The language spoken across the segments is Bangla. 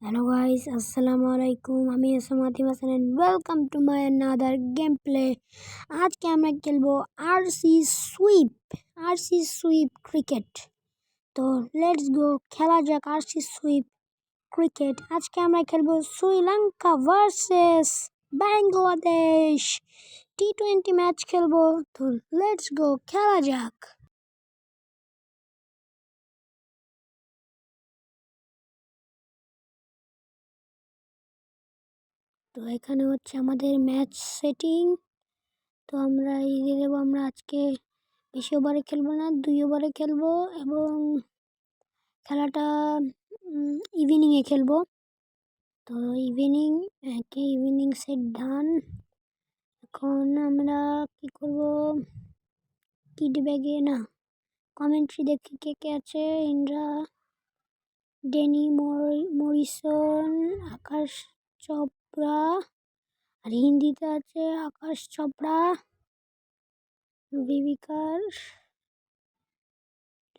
Hello guys, Assalamu alaikum. আমি আসমাতি Hasan and welcome to my another gameplay. আজকে আমরা খেলবো আরসি সুইপ ক্রিকেট। তো লেটস গো, খেলা যাক আরসি সুইপ ক্রিকেট। আজকে আমরা খেলবো Sri Lanka versus Bangladesh T20 match খেলবো। তো লেটস গো, খেলা যাক। তো এখানে হচ্ছে আমাদের ম্যাচ সেটিং। তো আমরা দিয়ে দেবো, আমরা আজকে বেশি ওভারে খেলবো না, 2 ওভারে খেলবো এবং খেলাটা ইভিনিংয়ে খেলবো। তো ইভিনিং সেট ডান। এখন আমরা কি করব, কিড ব্যাগে না, কমেন্ট্রি দেখি কে কে আছে। ইন্দ্রা, ডেনি মরিসন, আকাশ চোপড়া, আর হিন্দিতে আছে আকাশ চোপড়া, বিবিকার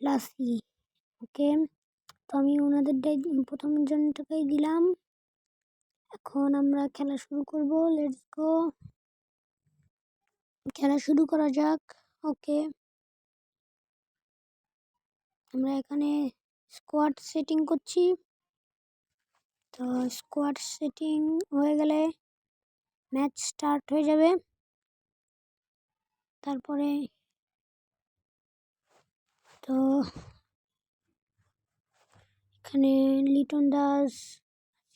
লাসি। ওকে, তো আমি ওনাদেরটাই প্রথম জনটাকেই দিলাম। এখন আমরা খেলা শুরু করব। লেটস গো, খেলা শুরু করা যাক। ওকে, আমরা এখানে স্কোয়াড সেটিং করছি। তো স্কোয়াড সেটিং হয়ে গেলে ম্যাচ স্টার্ট হয়ে যাবে। তারপরে তো এখানে লিটন দাস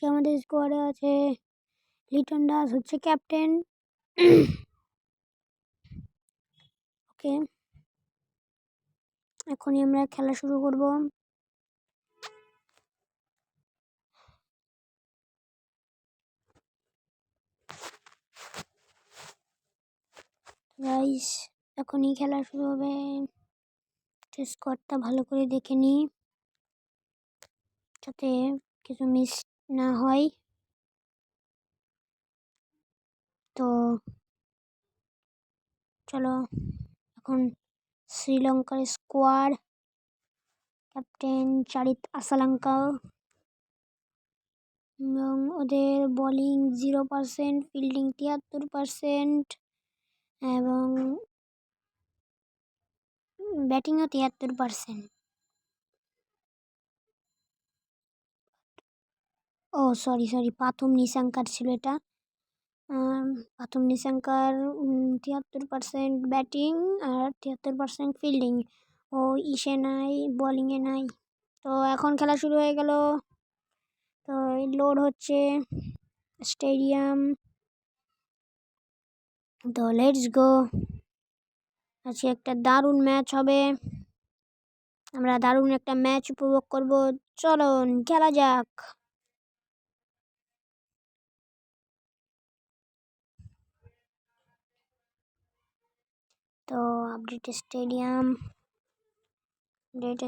আমাদের স্কোয়াডে আছে। লিটন দাস হচ্ছে ক্যাপ্টেন। ওকে, এখনই আমরা খেলা শুরু করব। গাইস, এখনই খেলা শুরু হবে। স্কোয়াডটা ভালো করে দেখে নিই যাতে কিছু মিস না হয়। তো চলো, এখন শ্রীলঙ্কার স্কোয়াড, ক্যাপ্টেন চারিত আসালাঙ্কা এবং ওদের বোলিং 0%, ফিল্ডিং 73% এবং ব্যাটিংও 73%। ও সরি, প্রথম নিশাঙ্কার ছিল এটা। প্রথম নিশাঙ্কার 73% ব্যাটিং আর 73% ফিল্ডিং। ও ইসে নাই, বোলিংয়ে নাই। তো এখন খেলা শুরু হয়ে গেল। তো লোড হচ্ছে স্টেডিয়াম। তো লেটস গো, আজকে একটা দারুণ ম্যাচ হবে। আমরা দারুণ একটা ম্যাচ উপভোগ করব। চলুন খেলা যাক। তো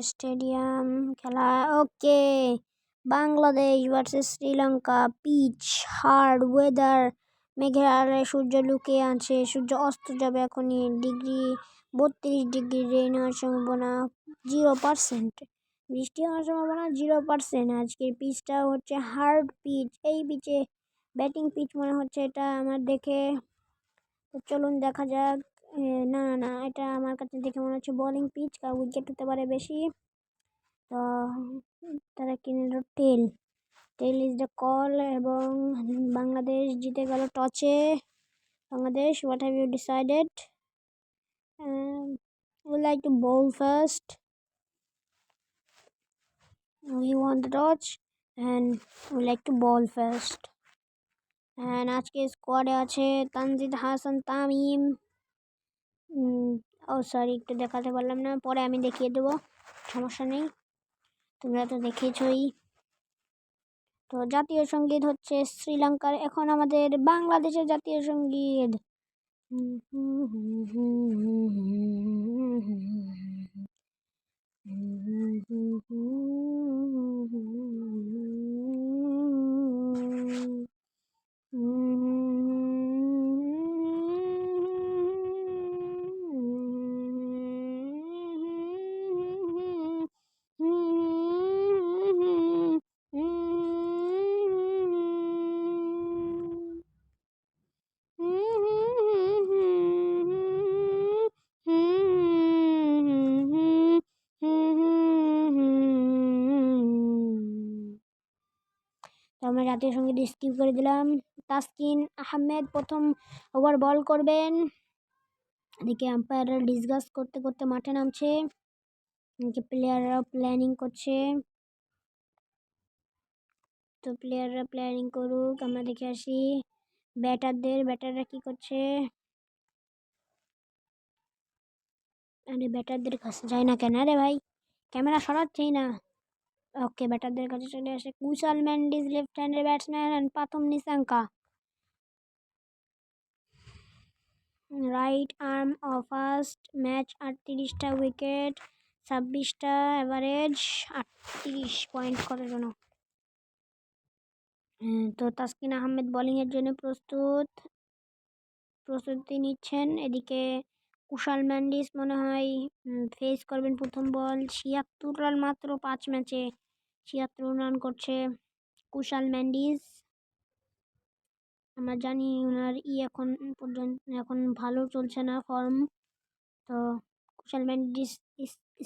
স্টেডিয়াম খেলা। Okay, Bangladesh versus Sri Lanka. Pitch hard weather, মেঘের আড়ালে সূর্য লুকিয়ে আছে। সূর্য অস্ত যাবে এখনই। 32 ডিগ্রি, রেইন হওয়ার সম্ভাবনা 0%। বৃষ্টি হওয়ার সম্ভাবনা 0%। আজকের পিচটা হচ্ছে হার্ড পিচ। এই পিচে ব্যাটিং পিচ মনে হচ্ছে এটা আমার দেখে। তো চলুন দেখা যাক। না না না, এটা আমার কাছে দেখে মনে হচ্ছে বোলিং পিচ, কারণ উইকেট হতে পারে বেশি। তো তারা কিনে নিল টেল ইজ দ্য কল এবং বাংলাদেশ জিতে গেল টসে। Bangladesh, what have you decided? We like to bowl first. We want the toss and we like to bowl first. And আজকে স্কোয়াডে আছে তানজিদ হাসান তামিম। ও সরি, একটু দেখাতে পারলাম না, পরে আমি দেখিয়ে দেবো, সমস্যা নেই, তোমরা তো দেখেছই। তো জাতীয় সঙ্গীত হচ্ছে শ্রীলঙ্কার, এখন আমাদের বাংলাদেশের জাতীয় সঙ্গীত। তো আমরা জাতীয় সঙ্গীত স্কিপ করে দিলাম। তাসকিন আহমেদ প্রথম ওভার বল করবেন। এদিকে আম্পায়াররা ডিসকাস করতে করতে মাঠে নামছে, এদিকে প্লেয়াররা প্ল্যানিং করছে। তো প্লেয়াররা প্ল্যানিং করুক, আমরা দেখে আসি ব্যাটাররা কি করছে। আরে ব্যাটারদের কাছে যায় না কেন রে ভাই, ক্যামেরা সরাচ্ছেই না। ওকে, ব্যাটারদের কাছে চলে আসে কুশাল মেন্ডিস, লেফট হ্যান্ডের ব্যাটসম্যান, এন্ড প্রথম Nissanka right arm off first. Match 38টা উইকেট, 26টা অ্যাভারেজ, 38 পয়েন্ট করার জন্য। তো তাসকিন আহমেদ বোলিংয়ের জন্য প্রস্তুতি নিচ্ছেন। এদিকে কুশাল মেন্ডিস মনে হয় ফেস করবেন প্রথম বল। 76 রান মাত্র 5 ম্যাচে, 76 রান করছে কুশাল মেন্ডিস। আমরা জানি ওনার এখন পর্যন্ত এখন ভালো চলছে না ফর্ম। তো কুশাল মেন্ডিস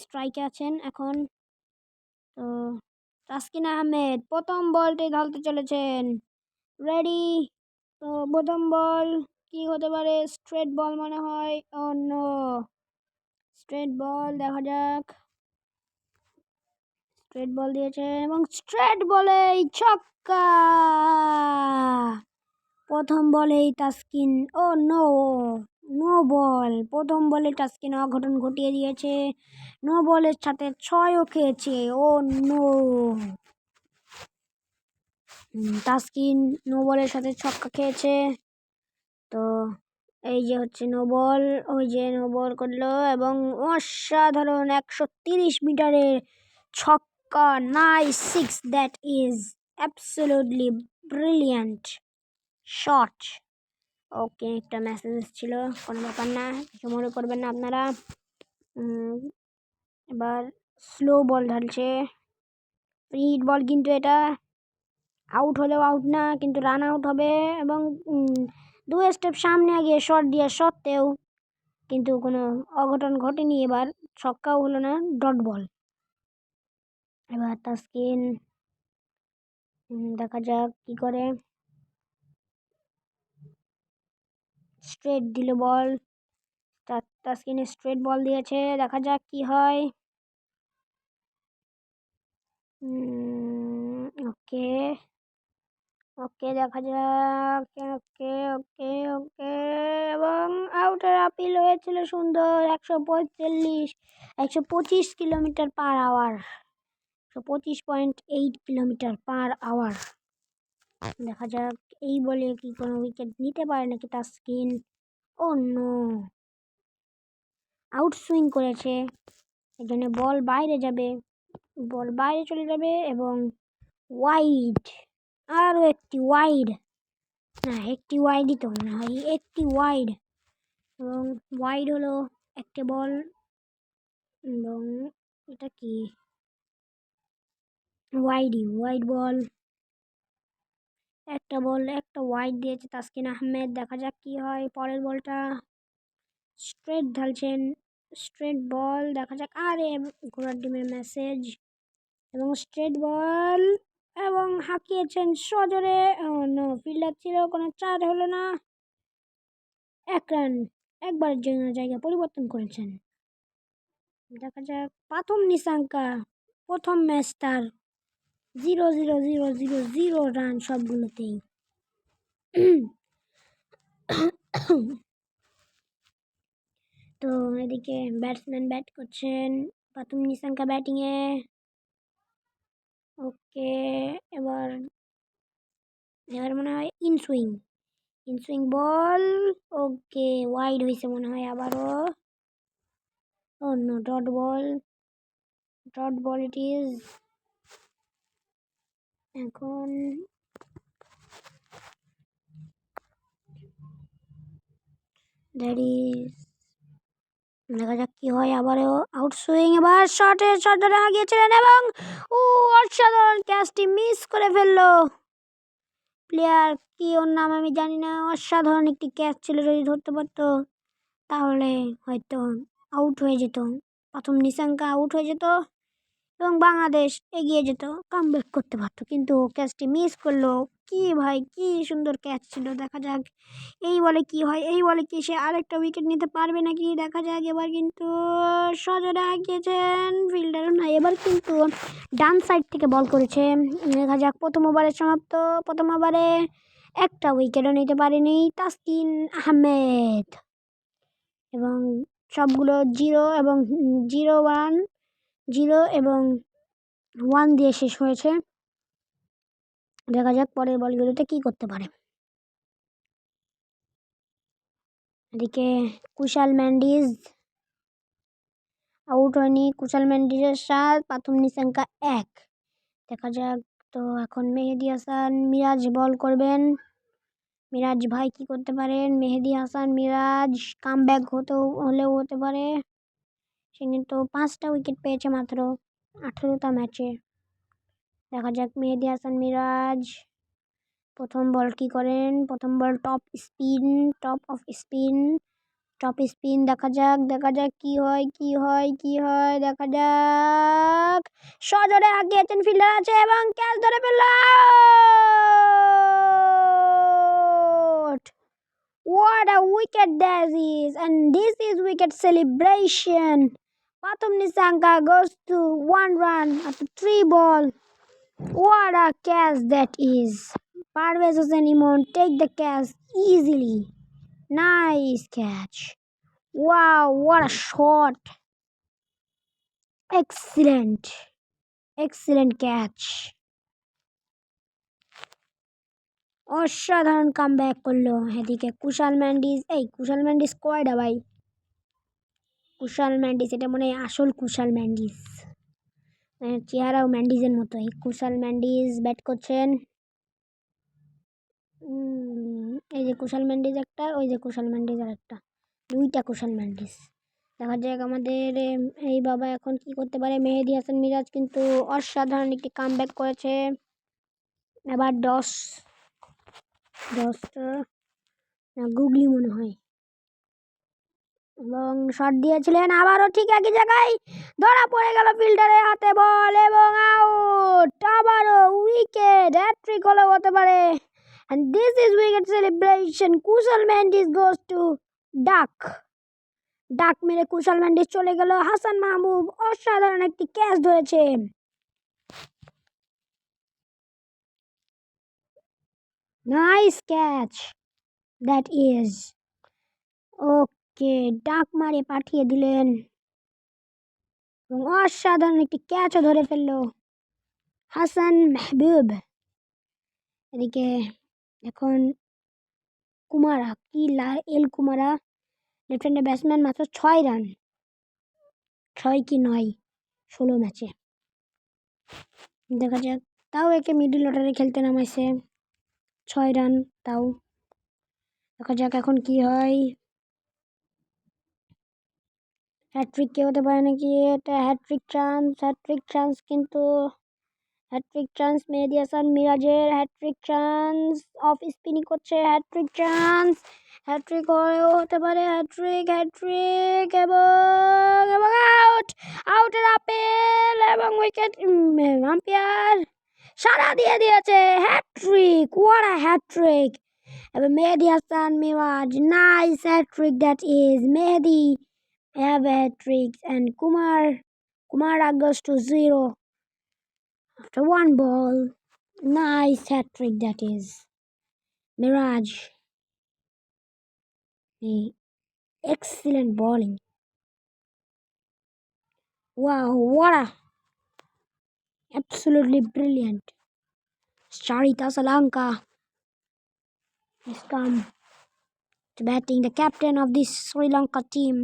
স্ট্রাইকে আছেন এখন। তো তাসকিন আহমেদ প্রথম বলটাই ঢালতে চলেছেন, রেডি। তো প্রথম বল কি হতে পারে, স্ট্রেট বল মনে হয়। ও নো, স্ট্রেট বল, দেখা যাক। স্ট্রেট বল দিয়েছেন এবং স্ট্রেট বলেই ছক্কা। প্রথম বলেই তাসকিন, ও নো, নো বল। প্রথম বলে তাসকিন অঘটন ঘটিয়ে দিয়েছে, নো বলের সাথে 6ও খেয়েছে। ও নো, তাসকিন নো বলের সাথে ছক্কা খেয়েছে। তো এই যে হচ্ছে নো বল, ওই যে নো বল করলো এবং অসাধারণ 130 মিটারের ছক্কা, nice six, that is absolutely brilliant shot. Okay, একটা মেসেজ ছিল, কোনো ব্যাপার না, কিছু মনে করবেন না আপনারা। এবার স্লো বল ঢালছে, ফ্রি হিট বল, কিন্তু এটা আউট হলেও আউট না, কিন্তু রান আউট হবে। এবং 2 স্টেপ সামনে গিয়ে শট দেওয়া সত্ত্বেও কিন্তু কোনো অঘটন ঘটেনি। এবার ছক্কাও হলো না, ডট বল। এবার তাসকিন দেখা যাক কি করে। স্ট্রেট দিল বল, তাসকিন স্ট্রেট বল দিয়েছে, দেখা যাক কি হয়। ওকে ওকে, দেখা যাক। ওকে ওকে ওকে, এবং আউটের আপিল হয়েছিল সুন্দর। 125 kilometre per hour, 125.8 kilometre per hour. দেখা যাক এই বলে কি কোনো উইকেট নিতে পারে নাকি তাসকিন। ও নো, আউট সুইং করেছে, এই জন্য বল বাইরে যাবে, বল বাইরে চলে যাবে এবং ওয়াইড, আরও একটি ওয়াইড, না একটি ওয়াইডই তো মনে হয়, একটি ওয়াইড। এবং ওয়াইড হলো একটা বল, এবং এটা কি, ওয়াইড বল, একটা বল, একটা ওয়াইড দিয়েছে তাসকিন আহমেদ। দেখা যাক কি হয় পরের বলটা। স্ট্রেট ঢালছেন, স্ট্রেট বল, দেখা যাক। আরে ঘোড়ার ডিমের মেসেজ, এবং স্ট্রেট বল, এবং হাঁকিয়েছেন সজোরে। নো, ফিল্ডার ছিল, কোনো চার হলো না। 1 রান, একবারের জন্য জায়গা পরিবর্তন করেছেন। দেখা যাক প্রথম নিশাঙ্কা, প্রথম ম্যাচ তার 0-0-0-0-0 রান সবগুলোতেই। তো এদিকে ব্যাটসম্যান ব্যাট করছেন, প্রথম নিশাঙ্কা ব্যাটিংয়ে। ওকে, এবার এবার মনে হয় ইনসুইং বল। ওকে, ওয়াইড হয়েছে মনে হয় আবারও। Oh no, dot ball it is. এখন দেখা যাক কি হয়। আবারও আউট সুইং, এবার শট ধরে আগিয়েছিলেন এবং অসাধারণ ক্যাচটি মিস করে ফেললো প্লেয়ার, কি ওর নাম আমি জানি না। অসাধারণ একটি ক্যাচ ছিল, যদি ধরতে পারতো তাহলে হয়তো আউট হয়ে যেত, প্রথম নিশাঙ্কা আউট হয়ে যেত। এবং বাংলাদেশ এগিয়ে যেত, কামব্যাক করতে পারতো, কিন্তু ক্যাচটি মিস করলো। কি ভাই, কি সুন্দর ক্যাচ ছিল। দেখা যাক এই বলে কি হয়, এই বলে কি সে আরেকটা উইকেট নিতে পারবে নাকি, দেখা যাক। এবার কিন্তু সজোরে আগিয়েছেন ফিল্ডারও না, এবার কিন্তু ডান সাইড থেকে বল করেছে। দেখা যাক, প্রথম ওভারের সমাপ্ত। প্রথম ওভারে একটা উইকেটও নিতে পারেনি তাসকিন আহমেদ, এবং সবগুলো 0 এবং 0-1, 0 এবং 1 দিয়ে শেষ হয়েছে। দেখা যাক পরের বলগুলোতে কি করতে পারে। এদিকে কুশাল মেন্ডিস আউট হয়নি। কুশাল মেন্ডিসের 7, প্রথম নিশাঙ্কা 1। দেখা যাক। তো এখন মেহেদি হাসান মিরাজ বল করবেন। মিরাজ ভাই কি করতে পারেন? মেহেদি হাসান মিরাজ কামব্যাক হলেও হতে পারে। সে কিন্তু 5টা উইকেট পেয়েছে মাত্র 18টা ম্যাচে। দেখা যাক মেহেদি হাসান মিরাজ প্রথম বল কি করেন। প্রথম বল টপ অফ স্পিন। দেখা যাক কি হয়। দেখা যাক, সজোরে আগিয়েছেন, ফিল্ডার আছে এবং ক্যাচ ধরে ফেলল। What a wicket that is, and this is wicket celebration. Pratham Nissanka goes to 1 run after 3 ball. What a catch that is. Parvez Hossain Imon take the catch easily. Nice catch. Wow, what a shot. Excellent catch. অসাধারণ কামব্যাক করলো। এদিকে কুশাল ম্যান্ডিস কয়টা ভাই? কুশাল ম্যান্ডিস, এটা মনে হয় আসল কুশাল ম্যান্ডিস, চেহারাও ম্যান্ডিসের মতোই। কুশাল ম্যান্ডিস ব্যাট করছেন। এই যে কুশাল ম্যান্ডিস একটা, ওই যে কুশাল ম্যান্ডিস আর একটা, 2টা কুশাল ম্যান্ডিস। দেখা যাক আমাদের এই বাবা এখন কি করতে পারে। মেহেদি হাসান মিরাজ কিন্তু অসাধারণ একটি কামব্যাক করেছে। এবার 10টা গুগলি মনে হয়, এবং শট দিয়েছিলেন, আবারও ঠিক একই জায়গায় ধরা পড়ে গেল ফিল্ডারের হাতে বল এবং আউট। আবারও উইকেট, হ্যাট্রিক হলেও হতে পারে। And this is wicket celebration. Kushal Mendis goes to ডাক মেরে কুশাল ম্যান্ডিস চলে গেল। হাসান মাহমুদ অসাধারণ একটি ক্যাচ ধরেছে। Nice catch that is. Okay, ডাক মারে পাঠিয়ে দিলেন এবং অসাধারণ একটি ক্যাচও ধরে ফেললো হাসান মাহবুব। এদিকে এখন কুমারা কুমারা লেফট হ্যান্ডের ব্যাটসম্যান, মাত্র 6 রান, 6 কি 9, 16 ম্যাচে। দেখা যাক, তাও একে মিডল অর্ডারে খেলতে নামাইছে, 6 রান তাও। দেখা যাক এখন কি হয়। হ্যাট্রিক কে হতে পারে নাকি? এটা হ্যাট্রিক চান্স, কিন্তু হ্যাট্রিক চান্স মেহেদি হাসান মিরাজের। হ্যাট্রিক চান্স, অফ স্পিনিং করছে। হ্যাট্রিক চান্স, হ্যাট্রিক হতে পারে। হ্যাট্রিক এবং আউটের আপেল এবং উইকেট। আম্পায়ার সারা দিয়ে দিয়েছে। Hat-trick, what a hat-trick. এবং Mehedi Hasan Miraz, nice hat-trick that is. Mehedi have a hat-trick, and Kumar goes to 0 after 1 ball. Nice hat-trick that is. Miraj, excellent bowling. Wow, what a absolutely brilliant. Charita Salanka has come to batting, the captain of this Sri Lanka team.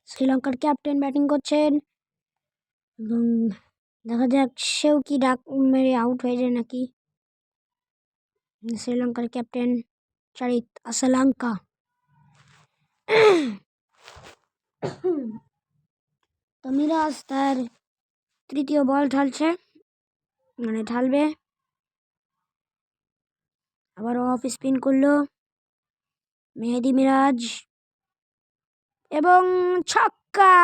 শ্রীলঙ্কার ক্যাপ্টেন ব্যাটিং করছেন এবং দেখা যাক সেও কি ডাক মেরে আউট হয়ে যায় নাকি। শ্রীলঙ্কার ক্যাপ্টেন চারিত আসালাঙ্কা। তো মিরাজ তার 3য় বল ঢালবে। আবার অফ স্পিন করলো মেহেদি মিরাজ এবং ছক্কা।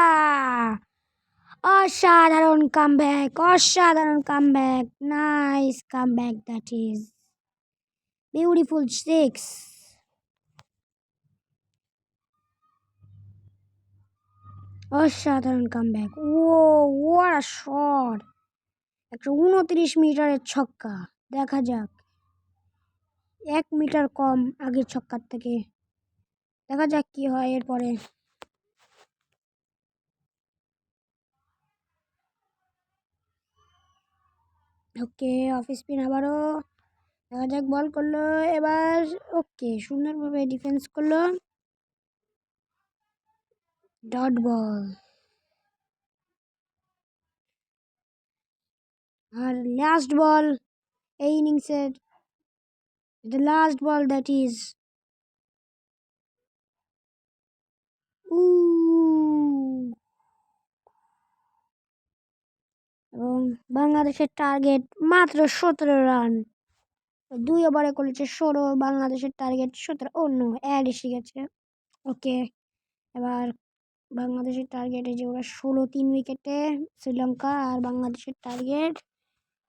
অসাধারণ কামব্যাক, অসাধারণ comeback, nice comeback, that is beautiful six. অসাধারণ comeback, oh what a shot! 129 মিটারের ছক্কা। দেখা যাক, 1 মিটার কম আগের ছক্কার থেকে। দেখা যাক কি হয় এরপরে। ওকে, অফ স্পিন আবারও। দেখা যাক, বল করলো এবার। ওকে, সুন্দরভাবে ডিফেন্স করলো। Dot ball. আর লাস্ট বল এই ইনিংসের, the last ball that is এবং বাংলাদেশের টার্গেট মাত্র 17 রান। 2 ওভারে করেছে 16, বাংলাদেশের টার্গেট 17। ও নো, অ্যাড এসে গেছে। ওকে, এবার বাংলাদেশের টার্গেট এই যে ওরা 16, 3 উইকেটে শ্রীলঙ্কা। আর বাংলাদেশের target,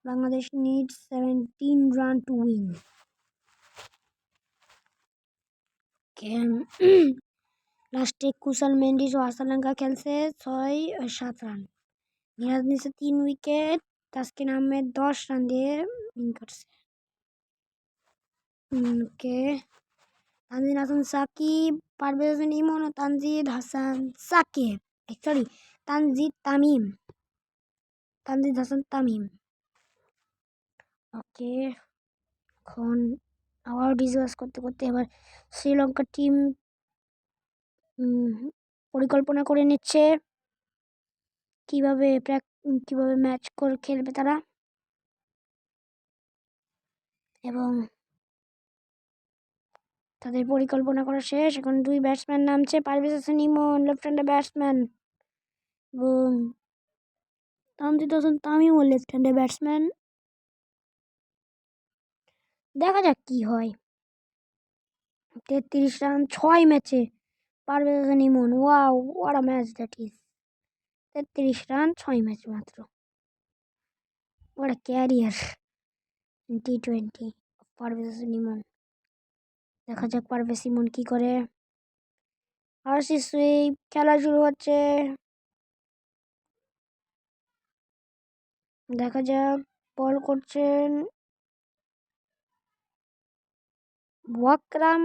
Bangladesh needs 17 run to win. লাস্টে কুশল মেন্ডিস ও আর্সেনাল খেলছে 6-7 রান। মিরাজ নিচে 3 উইকেট, তাসকিন আহমেদ 10 রান দিয়ে উইন করছে। ওকে, তানজিদ হাসান সাকিব, পারভেজ হোসেন ইমন ও তানজিদ হাসান সাকিব, সরি তানজিদ হাসান তামিম। ওকে, এখন আবার ডিসকাস করতে করতে এবার শ্রীলঙ্কার টিম পরিকল্পনা করে নিচ্ছে কিভাবে ম্যাচ করে খেলবে তারা। এবং তাদের পরিকল্পনা করা শেষ। এখন 2 ব্যাটসম্যান নামছে, পারভেজ হোসেন ইমন লেফট হ্যান্ডের ব্যাটসম্যান এবং তানজিদ হাসান তামিম ও লেফট হ্যান্ডের ব্যাটসম্যান। দেখা যাক কি হয়। 33 রান 6 ম্যাচে Parvez Hossain Emon, wow what a match that is. 33 run 6 match মাত্র, what a career in T20 Parvez Hossain Emon. দেখা যাক পারভেজ ইমন কি করে। আরসি সুইপ, খেলা শুরু হচ্ছে। দেখা যাক, বল করছেন ওয়াকরাম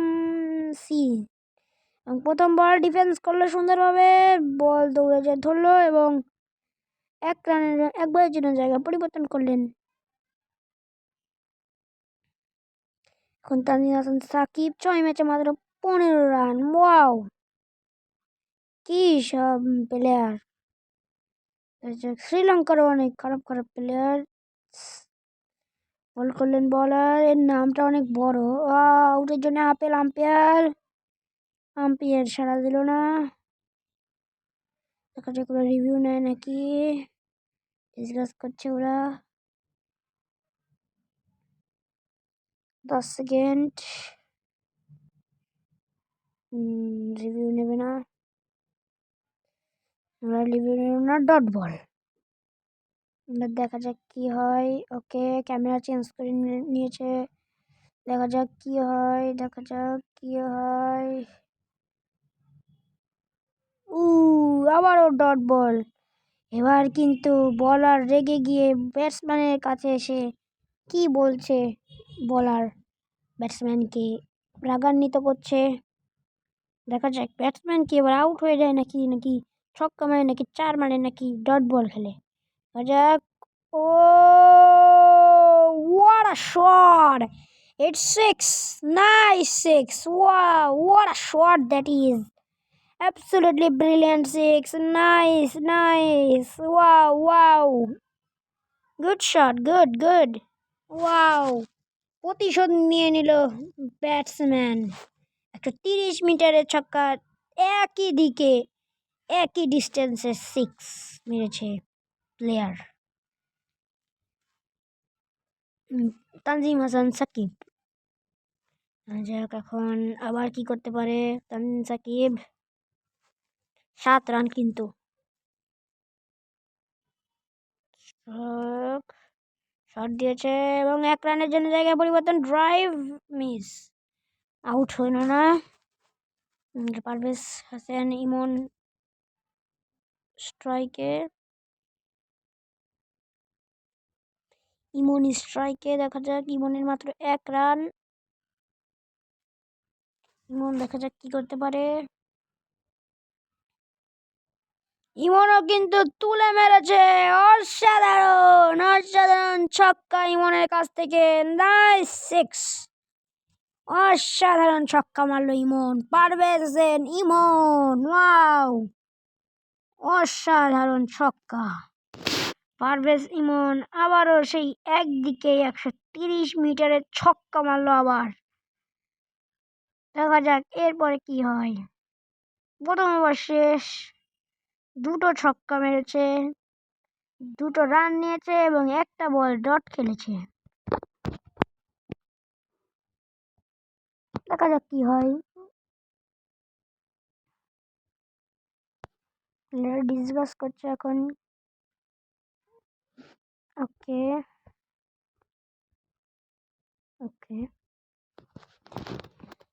সি এবং প্রথম বল ডিফেন্স করলো সুন্দরভাবে। বল দৌড়ে যে ধরলো এবং 1 রানের জন্য জায়গা পরিবর্তন করলেন। এখন তানজিদ হাসান সাকিব 6 ম্যাচে মাত্র 15 রান। ওয়াও, কি সব প্লেয়ার! শ্রীলঙ্কারও অনেক খারাপ খারাপ প্লেয়ার। বল করলেন বলার, এর নামটা অনেক বড়। আউটের জন্য আম্পায়ার সাড়া দিল না। দেখা যাক ওরা রিভিউ নেয় নাকি, ডিসকাস করছে ওরা। 10 সেকেন্ড, রিভিউ নেবে না, ওরা রিভিউ নেবে না। Dot ball. দেখা যাক কি হয়। ওকে, ক্যামেরা চেঞ্জ করে নিয়েছে। দেখা যাক কি হয়, দেখা যাক কি হয়। আবারও ডট বল। এবার কিন্তু বলার রেগে গিয়ে ব্যাটসম্যানের কাছে এসে কি বলছে, বলার ব্যাটসম্যানকে রাগান্বিত করছে। দেখা যাক ব্যাটসম্যান কি এবার আউট হয়ে যায় নাকি ছক্কা মারে নাকি 4 মারে নাকি ডট বল খেলে। দেখা যাক। ও what a shot! It's 6, nice 6. Wow, what a shot that is! Absolutely brilliant 6. Nice. Wow. Good shot, good. Wow. প্রতিশোধ নিয়ে নিল ব্যাটসম্যান। 130 মিটারের ছক্কা, একই দিকে একই ডিস্টেন্সে 6 মেরেছে প্লেয়ার তানজিম হাসান সাকিব। যাক, এখন আবার কি করতে পারে তানজিম সাকিব। 7 রান কিন্তু। শট দিয়েছে এবং 1 রানের জন্য জায়গা পরিবর্তন, ড্রাইভ মিস, আউট হইল না। পারভেজ হোসেন ইমন স্ট্রাইকে, দেখা যাক ইমনের মাত্র 1 রান। ইমন দেখা যাক কি করতে পারে। ইমনও কিন্তু তুলে মেরেছে, অসাধারণ ছক্কা ইমনের কাছ থেকে, নাইস 6, অসাধারণ ছক্কা মারলো ইমন। পারভেজ হোসেন ইমন, ওয়াও, অসাধারণ ছক্কা। পারভেজ ইমন আবারও সেই একদিকে 130 মিটারের ছক্কা মারলো আবার। দেখা যাক এরপরে কি হয়। প্রথম ওভার শেষ, 2টো ছক্কা মেরেছে, 2টো রান নিয়েছে এবং 1টা বল ডট খেলেছে। দেখা যাক কি হয়। ডিসকাস করছে এখন। ওকে ওকে,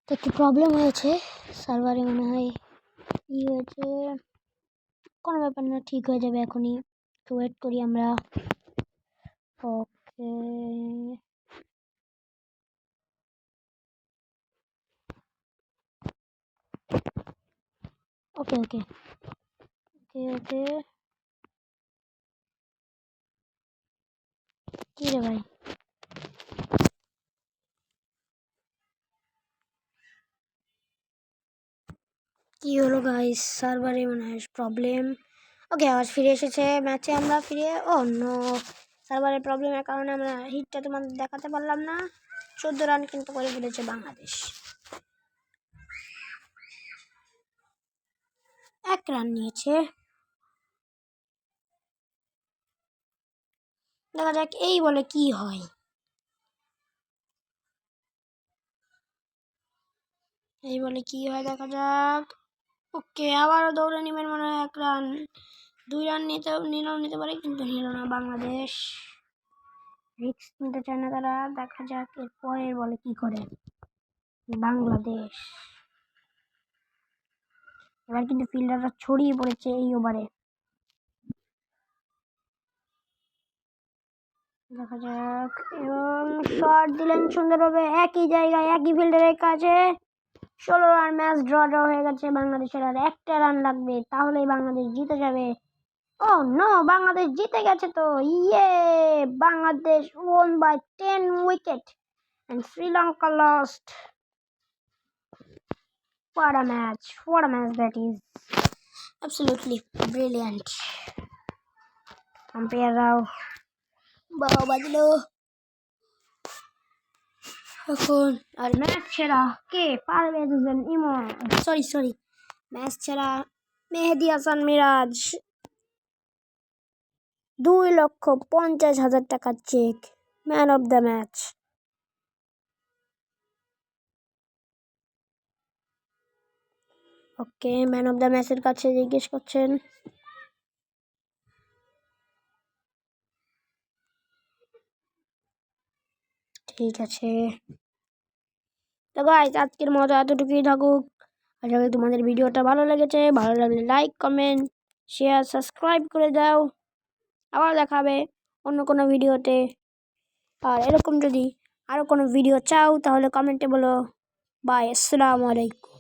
তো একটু প্রবলেম হয়েছে সার্ভারে, মনে হয় কি হয়েছে, কোনো ব্যাপার না, ঠিক হয়ে যাবে এখনই, একটু ওয়েট করি আমরা। ওকে ওকে ওকে ওকে ওকে, কি রে ভাই, কি হলো গাইস, সার্ভারে মনে হয় প্রবলেম। ওকে, আওয়াজ ফিরে এসেছে ম্যাচে, আমরা ফিরে, ও নো, সার্ভারের প্রবলেমের কারণে আমরা হিটটা তোমাদের দেখাতে পারলাম না। 14 রান কিন্তু করে ফেলেছে বাংলাদেশ, 1 রান নিয়েছে। দেখা যাক এই বলে কি হয়, দেখা যাক। ওকে, আবারও দৌড়ে নেবেন মনে হয়, 1 রান, 2 রান নিতে পারে, কিন্তু নিল না বাংলাদেশ। রিস্ক নিতে চায় না তারা। দেখা যাক এরপরের বলে কি করে বাংলাদেশ। এবার কিন্তু ফিল্ডাররা ছড়িয়ে পড়েছে এই ওভারে। দেখা যাক, এবং শট দিলেন সুন্দরভাবে, একই জায়গায় একই ফিল্ডারের কাছে। 16 রান, ম্যাচ ড্র হয়ে গেছে বাংলাদেশের। আর 1টা রান লাগবে, তাহলেই বাংলাদেশ জিতে যাবে। ও নো, বাংলাদেশ জিতে গেছে তো, ইয়ে, Bangladesh won by 10 wicket and Sri Lanka lost. What a match that is, absolutely brilliant. আম্পায়াররাও বাবা বাজলো এখন। আর ম্যাচ সেরা কে? পারভেজ হোসেন ইমন, সরি, ম্যাচ সেরা মেহেদী হাসান মিরাজ, 2,50,000 টাকার cheque, man of the match. Okay, man of the ম্যাচের কাছে জিজ্ঞেস করছেন। ঠিক আছে, তো গাইস আজকের মতো এতটুকুই থাকুক। আশা করি তোমাদের ভিডিওটা ভালো লেগেছে। ভালো লাগলে লাইক, কমেন্ট, শেয়ার, সাবস্ক্রাইব করে দাও। আবার দেখাবে অন্য কোনো ভিডিওতে। আর এরকম যদি আরও কোনো ভিডিও চাও তাহলে কমেন্টে বলো। বাই, আসসালামু আলাইকুম।